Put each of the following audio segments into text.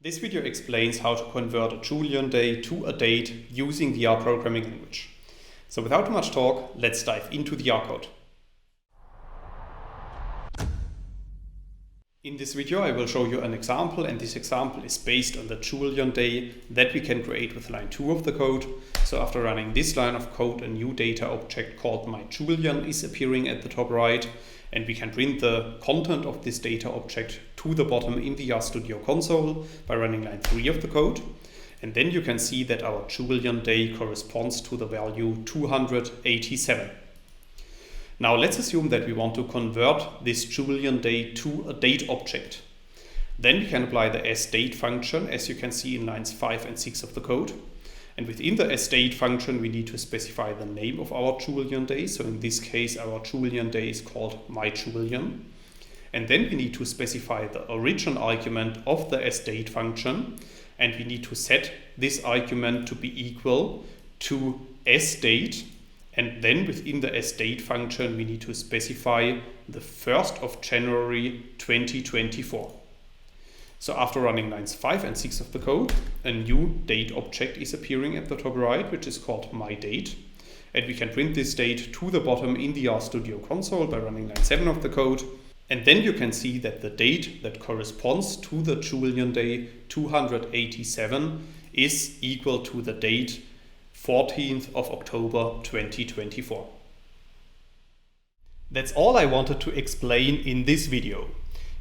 This video explains how to convert a Julian day to a date using the R programming language. So without too much talk, let's dive into the R code. In this video I will show you an example, and this example is based on the Julian day that we can create with line 2 of the code. So after running this line of code, a new data object called myJulian is appearing at the top right, and we can print the content of this data object to the bottom in the RStudio console by running line 3 of the code. And then you can see that our Julian day corresponds to the value 287. Now let's assume that we want to convert this Julian day to a date object. Then we can apply the as.Date function, as you can see in lines 5 and 6 of the code. And within the as.Date function, we need to specify the name of our Julian day. So in this case, our Julian day is called myJulian. And then we need to specify the original argument of the as.Date function. And we need to set this argument to be equal to as.Date. And then within the as.Date function, we need to specify the 1st of January 2024. So after running lines 5 and 6 of the code, a new date object is appearing at the top right, which is called myDate. And we can print this date to the bottom in the RStudio console by running line 7 of the code. And then you can see that the date that corresponds to the Julian day 287 is equal to the date 14th of October 2024. That's all I wanted to explain in this video.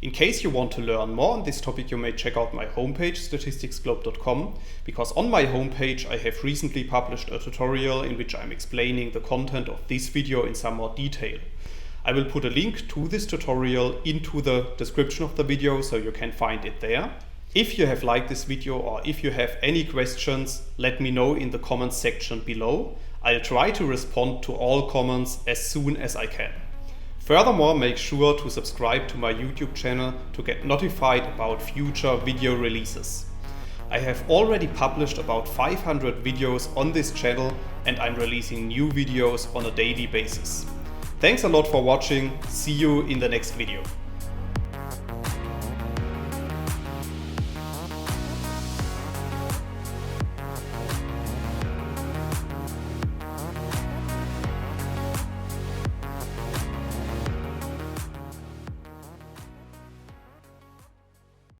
In case you want to learn more on this topic, you may check out my homepage statisticsglobe.com, because on my homepage I have recently published a tutorial in which I'm explaining the content of this video in some more detail. I will put a link to this tutorial into the description of the video so you can find it there. If you have liked this video or if you have any questions, let me know in the comments section below. I'll try to respond to all comments as soon as I can. Furthermore, make sure to subscribe to my YouTube channel to get notified about future video releases. I have already published about 500 videos on this channel, and I'm releasing new videos on a daily basis. Thanks a lot for watching. See you in the next video.